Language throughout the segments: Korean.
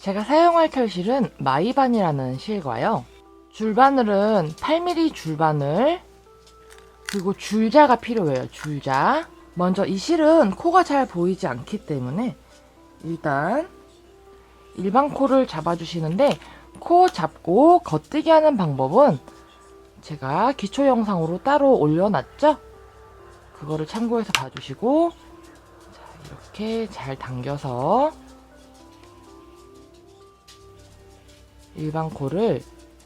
제가 사용할 털실은 마이바늘이라는 실과요. 줄바늘은 8mm 줄바늘, 그리고 줄자가 필요해요. 줄자. 먼저 이 실은 코가 잘 보이지 않기 때문에 일단 일반 코를 잡아주시는데, 코 잡고 겉뜨기 하는 방법은 제가 기초 영상으로 따로 올려놨죠? 그거를 참고해서 봐주시고, 자, 이렇게 잘 당겨서 일반 코를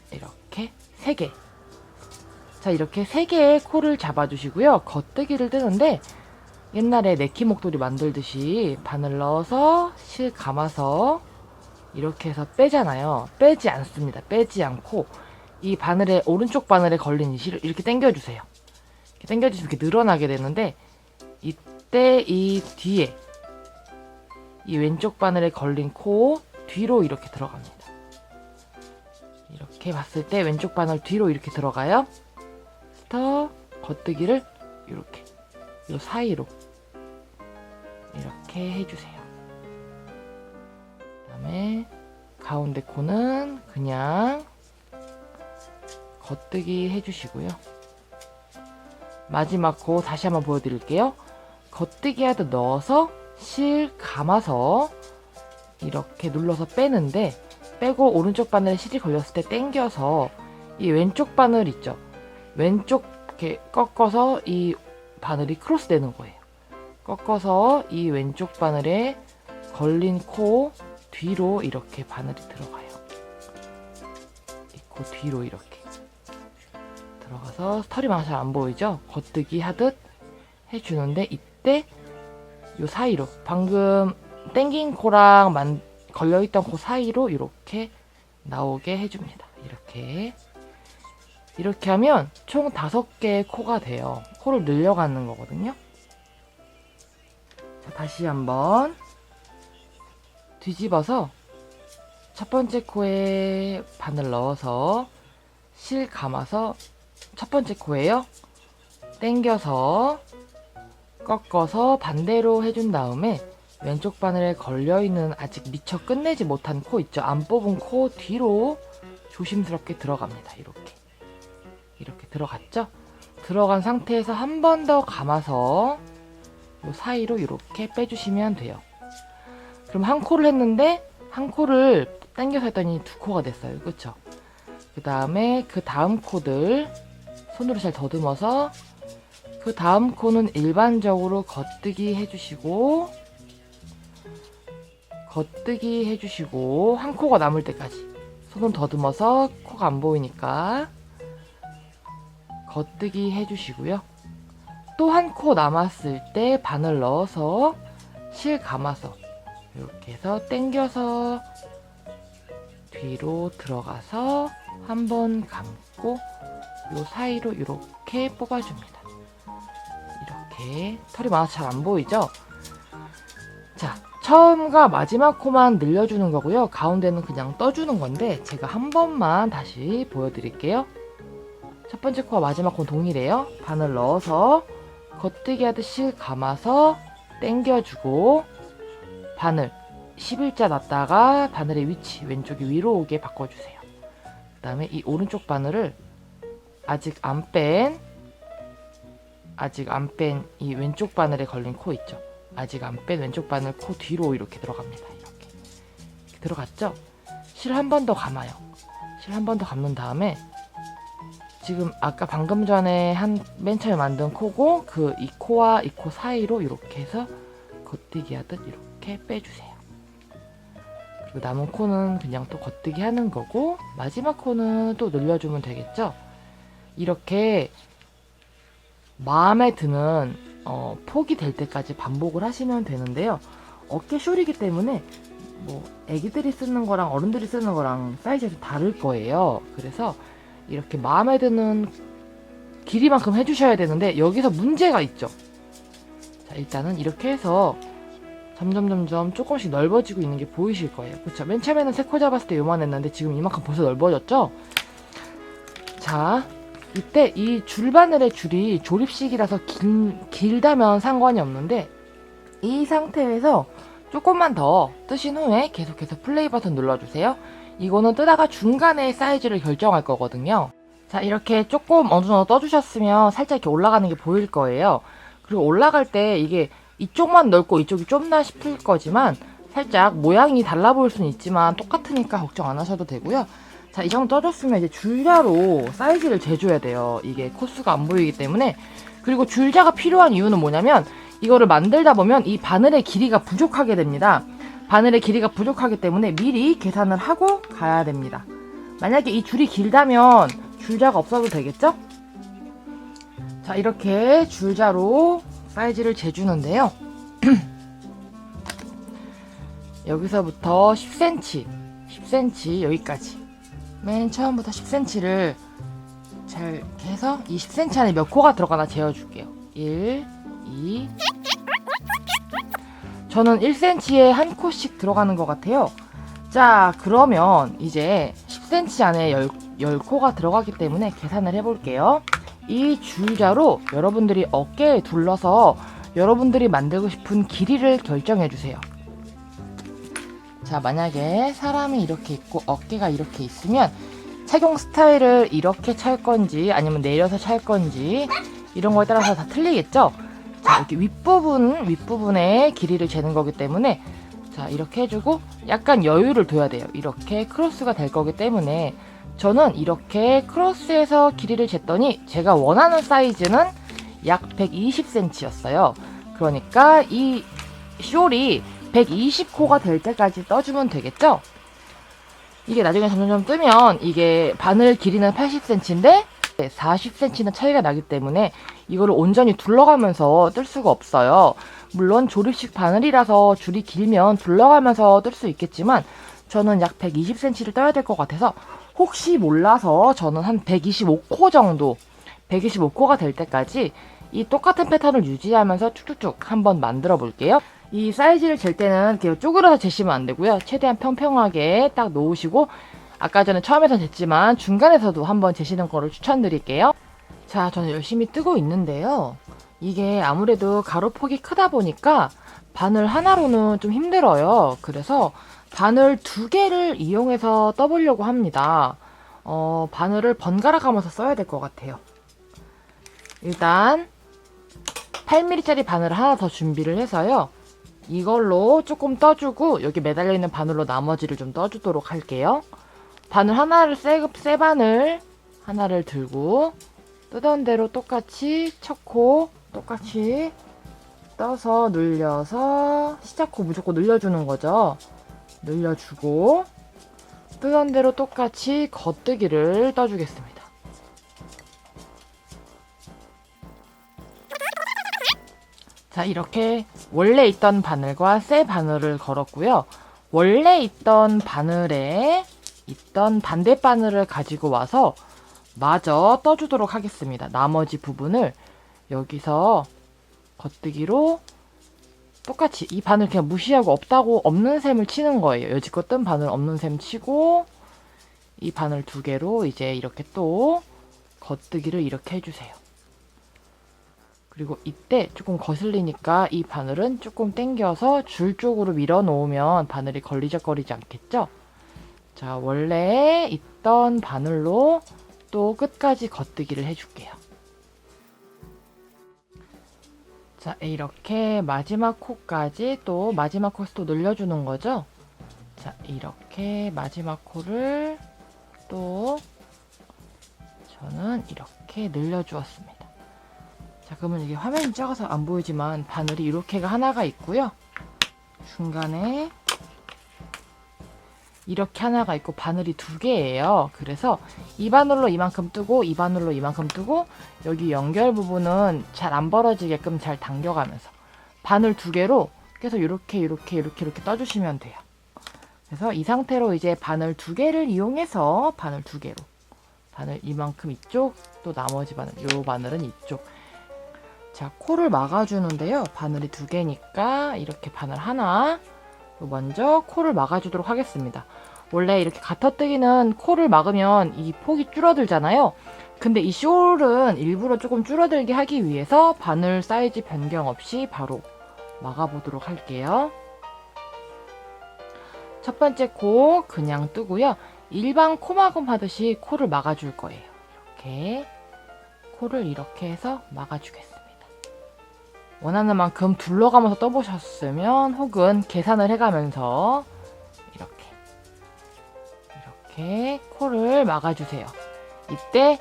이렇게 3개. 자, 이렇게 3개의 코를 잡아주시고요. 겉뜨기를 뜨는데 옛날에 네키 목도리 만들듯이 바늘 넣어서 실 감아서 이렇게 해서 빼잖아요. 빼지 않습니다. 빼지 않고 이 바늘에, 오른쪽 바늘에 걸린 이 실을 이렇게 당겨주세요. 이렇게 당겨주시면 이렇게 늘어나게 되는데, 이때 이 뒤에 이 왼쪽 바늘에 걸린 코 뒤로 이렇게 들어갑니다. 이렇게 봤을 때 왼쪽 바늘 뒤로 이렇게 들어가요. 스터 겉뜨기를 이렇게 이 사이로 이렇게 해주세요. 그 다음에 가운데 코는 그냥 겉뜨기 해주시고요. 마지막 코 다시 한번 보여드릴게요. 겉뜨기 하듯 넣어서 실 감아서 이렇게 눌러서 빼는데, 빼고 오른쪽 바늘에 실이 걸렸을 때 당겨서 이 왼쪽 바늘 있죠? 왼쪽 이렇게 꺾어서 이 바늘이 크로스 되는 거예요. 꺾어서 이 왼쪽 바늘에 걸린 코 뒤로 이렇게 바늘이 들어가요. 이 코 뒤로 이렇게 들어가서 털이 많아서 잘 안 보이죠? 겉뜨기 하듯 해주는데, 이때 요 사이로 방금 당긴 코랑 걸려있던 코 사이로 이렇게 나오게 해줍니다. 이렇게 하면 총 5개의 코가 돼요. 코를 늘려가는 거거든요. 자, 다시 한번 뒤집어서 첫 번째 코에 바늘 넣어서 실 감아서, 첫 번째 코에요, 당겨서 꺾어서 반대로 해준 다음에 왼쪽 바늘에 걸려있는 아직 미처 끝내지 못한 코 있죠? 안 뽑은 코 뒤로 조심스럽게 들어갑니다. 이렇게 들어갔죠? 들어간 상태에서 한 번 더 감아서 이 사이로 이렇게 빼주시면 돼요. 그럼 한 코를 했는데 한 코를 당겨서 했더니 2코가 됐어요. 그쵸? 그 다음에 그 다음 코들 손으로 잘 더듬어서, 그 다음 코는 일반적으로 겉뜨기 해주시고 한 코가 남을 때까지 손으로 더듬어서, 코가 안 보이니까 겉뜨기 해주시고요. 또 한 코 남았을 때 바늘 넣어서 실 감아서 이렇게 해서 당겨서 뒤로 들어가서 한 번 감고 요 사이로 이렇게 뽑아줍니다. 이렇게 털이 많아서 잘 안 보이죠? 자, 처음과 마지막 코만 늘려주는 거고요. 가운데는 그냥 떠주는 건데 제가 한 번만 다시 보여드릴게요. 첫 번째 코와 마지막 코는 동일해요. 바늘 넣어서 겉뜨기 하듯 실 감아서 당겨주고, 바늘 11자 놨다가 바늘의 위치 왼쪽이 위로 오게 바꿔주세요. 그 다음에 이 오른쪽 바늘을 아직 안 뺀 이 왼쪽 바늘에 걸린 코 있죠? 아직 안 뺀 왼쪽 바늘 코 뒤로 이렇게 들어갑니다. 이렇게 들어갔죠? 실 한 번 더 감아요. 실 한 번 더 감는 다음에 지금 아까 방금 전에 맨 처음에 만든 코고, 이 코와 이 코 사이로 이렇게 해서 겉뜨기 하듯 이렇게 빼주세요. 그리고 남은 코는 그냥 또 겉뜨기 하는 거고, 마지막 코는 또 늘려주면 되겠죠? 이렇게 마음에 드는 폭이 될 때까지 반복을 하시면 되는데요. 어깨 숄이기 때문에 뭐 애기들이 쓰는 거랑 어른들이 쓰는 거랑 사이즈가 좀 다를 거예요. 그래서 이렇게 마음에 드는 길이만큼 해주셔야 되는데, 여기서 문제가 있죠. 자, 일단은 이렇게 해서 점점 조금씩 넓어지고 있는 게 보이실 거예요. 그쵸? 맨 처음에는 3코 잡았을 때 요만했는데 지금 이만큼 벌써 넓어졌죠? 자, 이때 이 줄바늘의 줄이 조립식이라서 길다면 상관이 없는데, 이 상태에서 조금만 더 뜨신 후에 계속해서 플레이 버튼 눌러주세요. 이거는 뜨다가 중간에 사이즈를 결정할 거거든요. 자, 이렇게 조금 어느 정도 떠주셨으면 살짝 이렇게 올라가는 게 보일 거예요. 그리고 올라갈 때 이게 이쪽만 넓고 이쪽이 좁나 싶을 거지만 살짝 모양이 달라 보일 수는 있지만 똑같으니까 걱정 안 하셔도 되고요. 자, 이 정도 떠줬으면 이제 줄자로 사이즈를 재줘야 돼요. 이게 코스가 안 보이기 때문에. 그리고 줄자가 필요한 이유는 뭐냐면 이거를 만들다 보면 이 바늘의 길이가 부족하게 됩니다. 바늘의 길이가 부족하기 때문에 미리 계산을 하고 가야 됩니다. 만약에 이 줄이 길다면 줄자가 없어도 되겠죠? 자, 이렇게 줄자로 사이즈를 재주는데요. 여기서부터 10cm 여기까지 맨 처음부터 10cm를 잘 해서 이 10cm 안에 몇 코가 들어가나 재어줄게요. 1, 2 저는 1cm에 한 코씩 들어가는 것 같아요. 자, 그러면 이제 10cm 안에 10코가 들어가기 때문에 계산을 해볼게요. 이 줄자로 여러분들이 어깨에 둘러서 여러분들이 만들고 싶은 길이를 결정해주세요. 자, 만약에 사람이 이렇게 있고 어깨가 이렇게 있으면 착용 스타일을 이렇게 찰 건지 아니면 내려서 찰 건지 이런 거에 따라서 다 틀리겠죠? 자, 이렇게 윗부분의 길이를 재는 거기 때문에 자, 이렇게 해주고 약간 여유를 둬야 돼요. 이렇게 크로스가 될 거기 때문에 저는 이렇게 크로스에서 길이를 쟀더니 제가 원하는 사이즈는 약 120cm였어요. 그러니까 이 숄이 120코가 될 때까지 떠주면 되겠죠? 이게 나중에 점점 뜨면 이게 바늘 길이는 80cm인데 40cm는 차이가 나기 때문에 이거를 온전히 둘러가면서 뜰 수가 없어요. 물론 조립식 바늘이라서 줄이 길면 둘러가면서 뜰 수 있겠지만 저는 약 120cm를 떠야 될 것 같아서 혹시 몰라서 저는 한 125코 정도 125코가 될 때까지 이 똑같은 패턴을 유지하면서 쭉쭉쭉 한번 만들어 볼게요. 이 사이즈를 잴 때는 이렇게 쪼그려서 재시면 안 되고요. 최대한 평평하게 딱 놓으시고 아까 전에 처음에서 쟀지만 중간에서도 한번 재시는 거를 추천드릴게요. 자, 저는 열심히 뜨고 있는데요. 이게 아무래도 가로폭이 크다 보니까 바늘 하나로는 좀 힘들어요. 그래서 바늘 2개를 이용해서 떠보려고 합니다. 바늘을 번갈아 가면서 써야 될 것 같아요. 일단 8mm짜리 바늘을 하나 더 준비를 해서요. 이걸로 조금 떠주고 여기 매달려 있는 바늘로 나머지를 좀 떠주도록 할게요. 바늘 하나를 새 바늘 하나를 들고 뜨던 대로 똑같이 첫 코 똑같이 떠서 눌려서 시작 코 무조건 늘려주는 거죠. 늘려주고 뜨던 대로 똑같이 겉뜨기를 떠주겠습니다. 자, 이렇게 원래 있던 바늘과 새 바늘을 걸었고요. 원래 있던 바늘에 있던 반대 바늘을 가지고 와서 마저 떠주도록 하겠습니다. 나머지 부분을 여기서 겉뜨기로 똑같이 이 바늘 그냥 무시하고 없는 셈을 치는 거예요. 여지껏 뜬 바늘 없는 셈 치고 이 바늘 2개로 이제 이렇게 또 겉뜨기를 이렇게 해주세요. 그리고 이때 조금 거슬리니까 이 바늘은 조금 당겨서 줄 쪽으로 밀어 놓으면 바늘이 걸리적거리지 않겠죠? 자, 원래 있던 바늘로 또 끝까지 겉뜨기를 해줄게요. 자, 이렇게 마지막 코까지 또 마지막 코에서 또 늘려주는 거죠. 자, 이렇게 마지막 코를 또 저는 이렇게 늘려주었습니다. 자, 그러면 이게 화면이 작아서 안 보이지만 바늘이 이렇게가 하나가 있고요. 중간에 이렇게 하나가 있고 바늘이 2개예요. 그래서 이 바늘로 이만큼 뜨고 이 바늘로 이만큼 뜨고 여기 연결 부분은 잘 안 벌어지게끔 잘 당겨가면서 바늘 2개로 계속 이렇게 떠주시면 돼요. 그래서 이 상태로 이제 바늘 2개를 이용해서 바늘 2개로 바늘 이만큼 이쪽 또 나머지 바늘 요 바늘은 이쪽. 자, 코를 막아주는데요. 바늘이 2개니까 이렇게 바늘 하나 먼저 코를 막아주도록 하겠습니다. 원래 이렇게 가터뜨기는 코를 막으면 이 폭이 줄어들잖아요. 근데 이 숄은 일부러 조금 줄어들게 하기 위해서 바늘 사이즈 변경 없이 바로 막아보도록 할게요. 첫 번째 코 그냥 뜨고요. 일반 코막음 하듯이 코를 막아줄 거예요. 이렇게 코를 이렇게 해서 막아주겠습니다. 원하는 만큼 둘러가면서 떠보셨으면 혹은 계산을 해가면서 이렇게 코를 막아주세요. 이때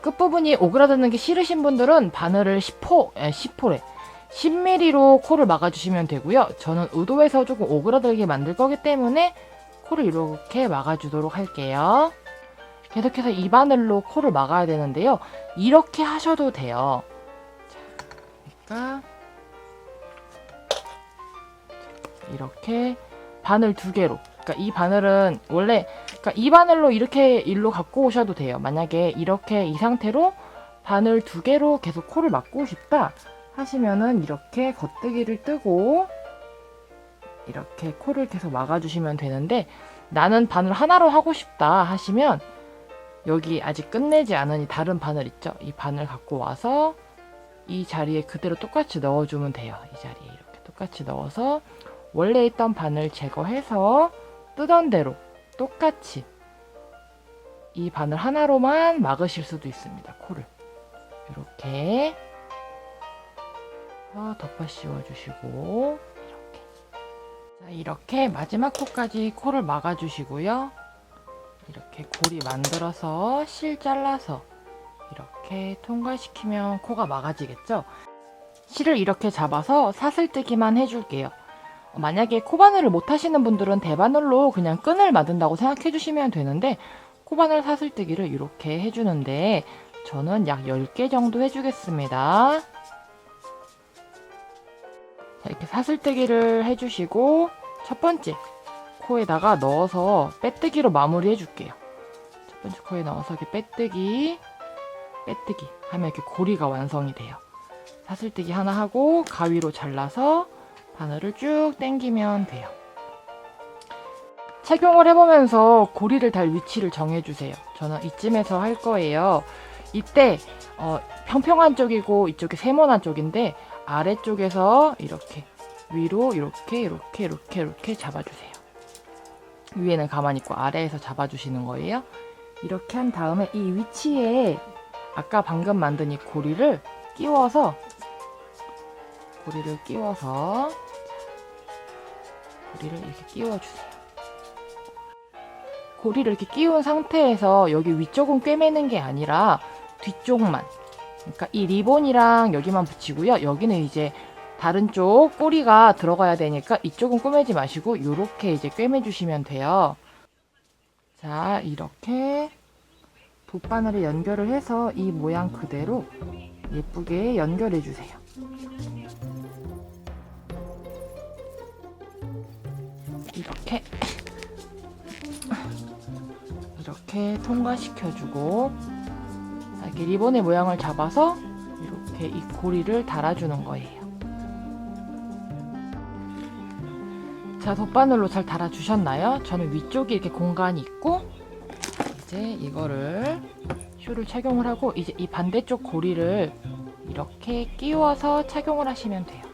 끝부분이 오그라드는 게 싫으신 분들은 바늘을 10mm로 코를 막아주시면 되고요. 저는 의도해서 조금 오그라들게 만들 거기 때문에 코를 이렇게 막아주도록 할게요. 계속해서 이 바늘로 코를 막아야 되는데요. 이렇게 하셔도 돼요. 자, 그러니까 이렇게 바늘 2개로, 그러니까 이 바늘은 원래, 그러니까 이 바늘로 이렇게 일로 갖고 오셔도 돼요. 만약에 이렇게 이 상태로 바늘 2개로 계속 코를 막고 싶다 하시면은 이렇게 겉뜨기를 뜨고 이렇게 코를 계속 막아주시면 되는데, 나는 바늘 하나로 하고 싶다 하시면 여기 아직 끝내지 않은 이 다른 바늘 있죠? 이 바늘 갖고 와서 이 자리에 그대로 똑같이 넣어주면 돼요. 이 자리에 이렇게 똑같이 넣어서 원래 있던 바늘 제거해서 뜨던 대로 똑같이 이 바늘 하나로만 막으실 수도 있습니다. 코를 이렇게 덮어 씌워주시고 이렇게 마지막 코까지 코를 막아주시고요. 이렇게 고리 만들어서 실 잘라서 이렇게 통과시키면 코가 막아지겠죠? 실을 이렇게 잡아서 사슬뜨기만 해줄게요. 만약에 코바늘을 못 하시는 분들은 대바늘로 그냥 끈을 만든다고 생각해 주시면 되는데, 코바늘 사슬뜨기를 이렇게 해주는데 저는 약 10개 정도 해주겠습니다. 자, 이렇게 사슬뜨기를 해주시고 첫 번째 코에다가 넣어서 빼뜨기로 마무리 해줄게요. 첫 번째 코에 넣어서 이렇게 빼뜨기 하면 이렇게 고리가 완성이 돼요. 사슬뜨기 하나 하고 가위로 잘라서 바늘을 쭉 당기면 돼요. 착용을 해보면서 고리를 달 위치를 정해주세요. 저는 이쯤에서 할 거예요. 이때 평평한 쪽이고 이쪽이 세모난 쪽인데 아래쪽에서 이렇게 위로 이렇게 잡아주세요. 위에는 가만히 있고 아래에서 잡아주시는 거예요. 이렇게 한 다음에 이 위치에 아까 방금 만든 이 고리를 끼워서 고리를 이렇게 끼워주세요. 고리를 이렇게 끼운 상태에서 여기 위쪽은 꿰매는 게 아니라 뒤쪽만, 그러니까 이 리본이랑 여기만 붙이고요. 여기는 이제 다른 쪽 꼬리가 들어가야 되니까 이쪽은 꿰매지 마시고 이렇게 이제 꿰매주시면 돼요. 자, 이렇게 돗바늘에 연결을 해서 이 모양 그대로 예쁘게 연결해 주세요. 이렇게 통과시켜주고, 이렇게 리본의 모양을 잡아서 이렇게 이 고리를 달아주는 거예요. 자, 돗바늘로 잘 달아주셨나요? 저는 위쪽에 이렇게 공간이 있고, 이제 이거를 슈를 착용을 하고, 이제 이 반대쪽 고리를 이렇게 끼워서 착용을 하시면 돼요.